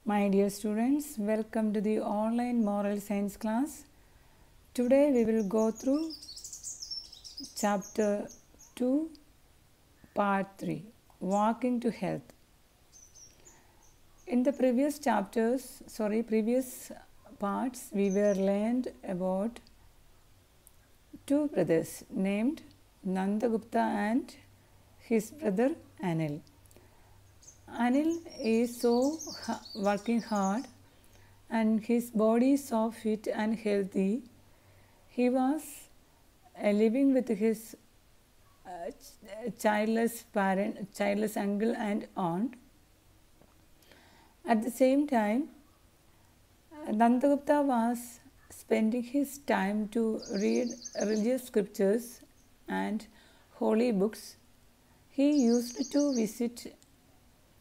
My dear students, welcome to the online moral science class. Today we will go through chapter 2, part 3, Walking to Health. In the previous parts, we were learned about two brothers named Nandagupta and his brother Anil. Anil is working hard and his body is so fit and healthy. He was living with his childless uncle and aunt. At the same time, Nandagupta was spending his time to read religious scriptures and holy books. He used to visit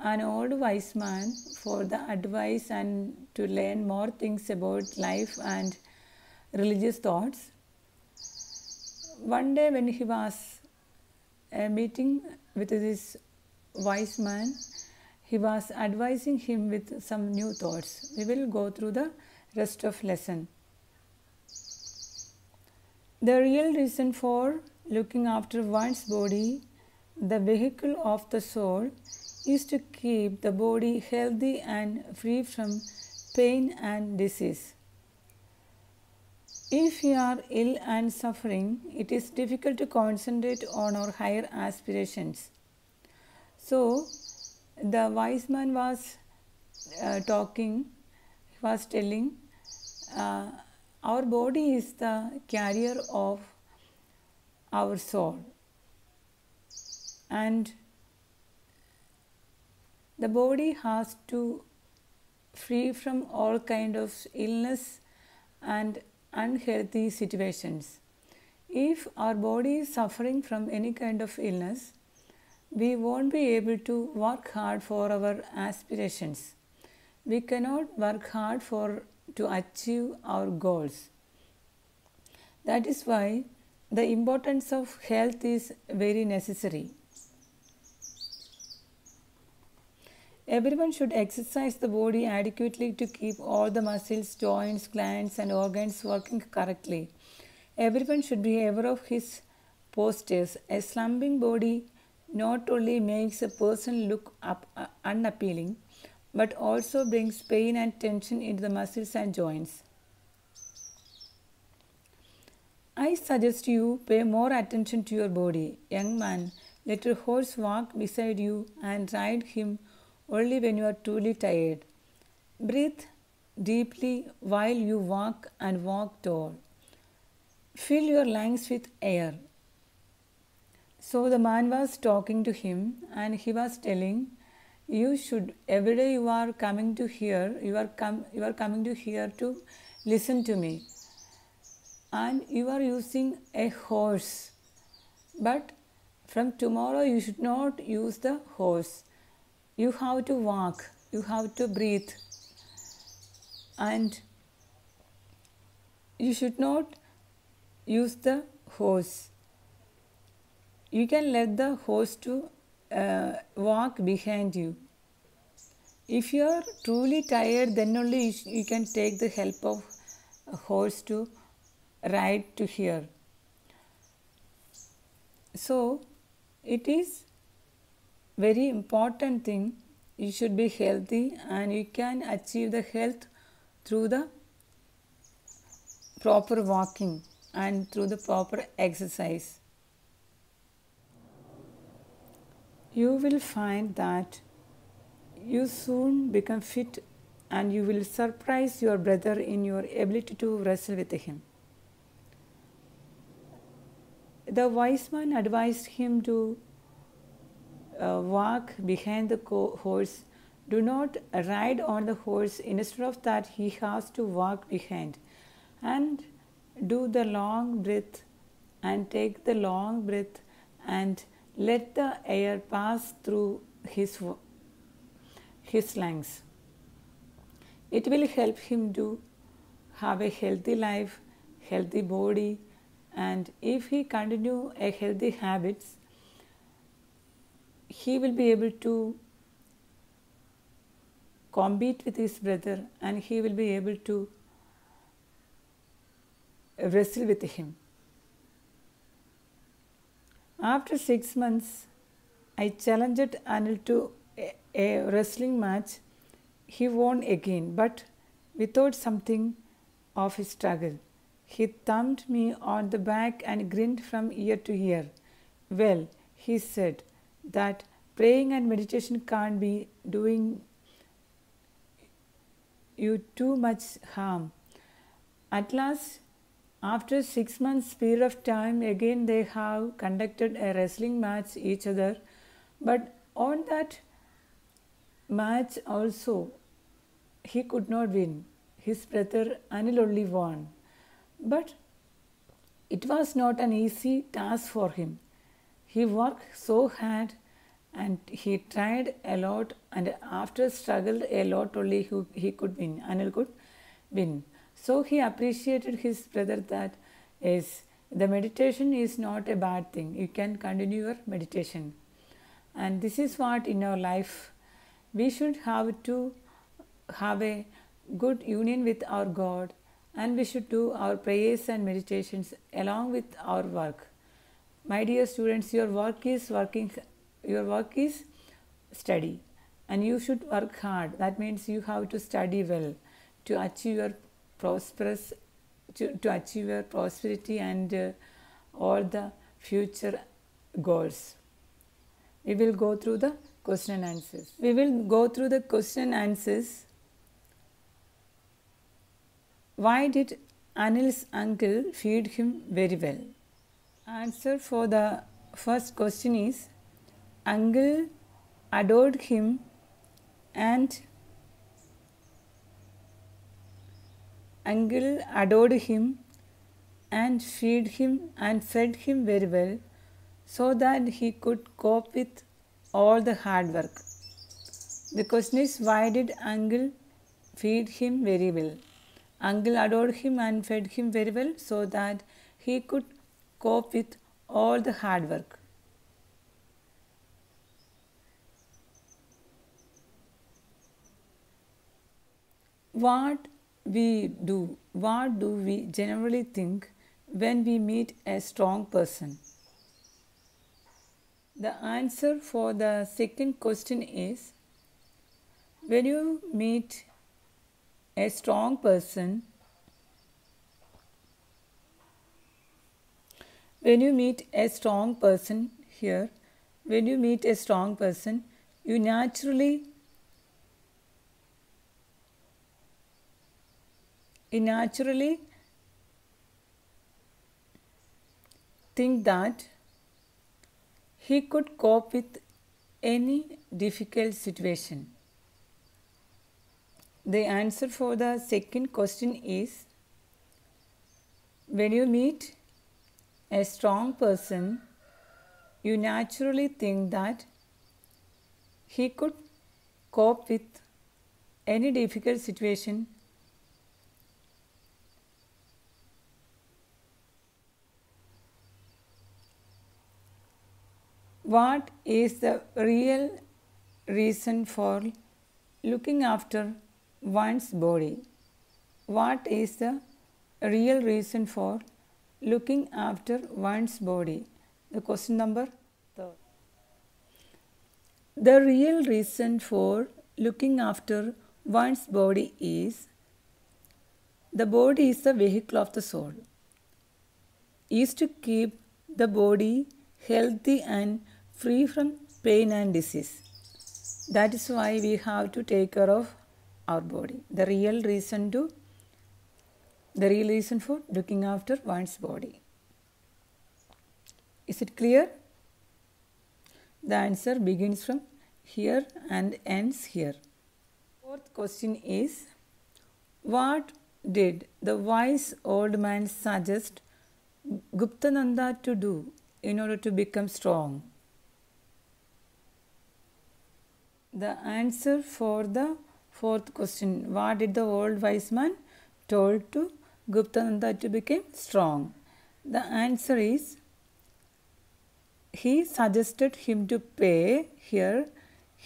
an old wise man for the advice and to learn more things about life and religious thoughts. One day when he was meeting with this wise man, he was advising him with some new thoughts. We will go through the rest of lesson. The real reason for looking after one's body, the vehicle of the soul, is to keep the body healthy and free from pain and disease. If we are ill and suffering, it is difficult to concentrate on our higher aspirations. So, the wise man was telling, our body is the carrier of our soul, and the body has to free from all kind of illness and unhealthy situations. If our body is suffering from any kind of illness, we won't be able to work hard for our aspirations. We cannot work hard to achieve our goals. That is why the importance of health is very necessary. Everyone should exercise the body adequately to keep all the muscles, joints, glands and organs working correctly. Everyone should be aware of his postures. A slumping body not only makes a person look unappealing, but also brings pain and tension into the muscles and joints. I suggest you pay more attention to your body. Young man, let your horse walk beside you and ride him only when you are truly tired. Breathe deeply while you walk and walk tall. Fill your lungs with air. So the man was talking to him and he was telling, you should, every day you are coming to here to listen to me, and you are using a horse, but from tomorrow you should not use the horse. You have to walk, you have to breathe, and you should not use the horse. You can let the horse to walk behind you. If you are truly tired, then only you can take the help of a horse to ride to here. So, it is very important thing. You should be healthy and you can achieve the health through the proper walking and through the proper exercise. You will find that you soon become fit and you will surprise your brother in your ability to wrestle with him. The wise man advised him to walk behind the horse. Do not ride on the horse. Instead of that, he has to walk behind and do the long breath and take the long breath and let the air pass through his lungs. It will help him to have a healthy life, healthy body, and if he continue a healthy habits, he will be able to compete with his brother and he will be able to wrestle with him. After 6 months, I challenged Anil to a wrestling match. He won again, but without something of a struggle. He thumped me on the back and grinned from ear to ear. Well, he said that praying and meditation can't be doing you too much harm. At last, after 6 months period of time, again they have conducted a wrestling match each other. But on that match also, he could not win. His brother Anil only won. But it was not an easy task for him. He worked so hard and he tried a lot, and after struggled a lot only he could win. Anil could win. So he appreciated his brother that is the meditation is not a bad thing. You can continue your meditation. And this is what in our life we should have to have a good union with our God, and we should do our prayers and meditations along with our work. My dear students, your work is study, and you should work hard. That means you have to study well to achieve your prosperity and all the future goals. We will go through the question and answers. Why did Anil's uncle feed him very well? Answer for the first question is uncle adored him and fed him very well so that he could cope with all the hard work. The question is, why did uncle feed him very well? Uncle adored him and fed him very well so that he could cope with all the hard work. What do we generally think when we meet a strong person? The answer for the second question is, when you meet a strong person, you naturally think that he could cope with any difficult situation. The answer for the second question is, when you meet a strong person, you naturally think that he could cope with any difficult situation. What is the real reason for looking after one's body? What is the real reason for looking after one's body? The question number 3. The real reason for looking after one's body is, the body is the vehicle of the soul, is to keep the body healthy and free from pain and disease. That is why we have to take care of our body. The real reason for looking after one's body. Is it clear? The answer begins from here and ends here. Fourth question is, what did the wise old man suggest Guptananda to do in order to become strong? The answer for the fourth question, what did the old wise man told to Guptananda to become strong? The answer is, he suggested him to pay. Here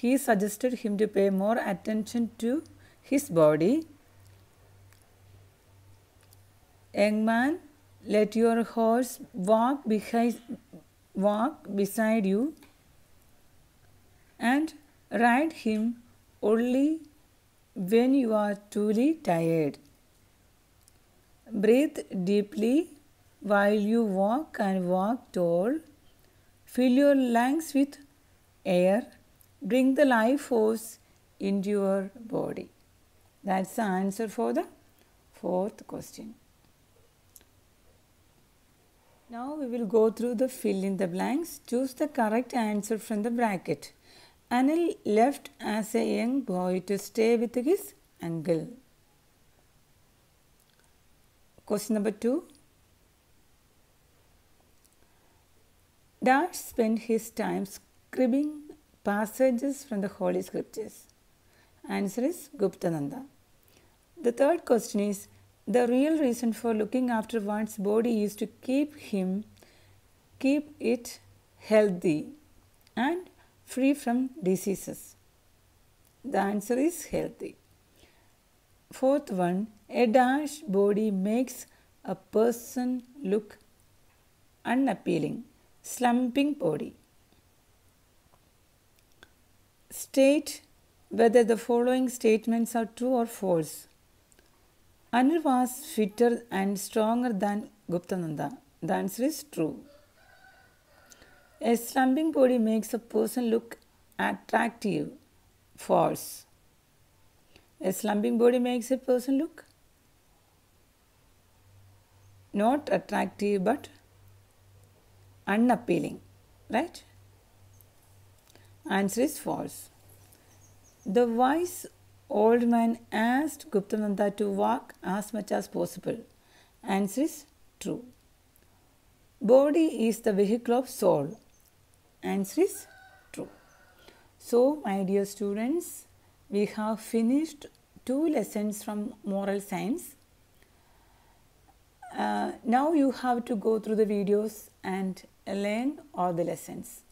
he suggested him to pay more attention to his body. Young man, let your horse walk beside you and ride him only when you are truly tired. Breathe deeply while you walk and walk tall. Fill your lungs with air. Bring the life force into your body. That's the answer for the fourth question. Now we will go through the fill in the blanks. Choose the correct answer from the bracket. Anil left as a young boy to stay with his uncle. Question number 2. Dash spent his time scribbling passages from the Holy Scriptures. Answer is Guptananda. The third question is, the real reason for looking after one's body is to keep it healthy and free from diseases. The answer is healthy. Fourth one, a dash body makes a person look unappealing. Slumping body. State whether the following statements are true or false. Anil was fitter and stronger than Guptananda. The answer is true. A slumping body makes a person look attractive. False. A slumping body makes a person look not attractive but unappealing. Right? Answer is false. The wise old man asked Guptananda to walk as much as possible. Answer is true. Body is the vehicle of soul. Answer is true. So, my dear students, we have finished 2 lessons from moral science. Now you have to go through the videos and learn all the lessons.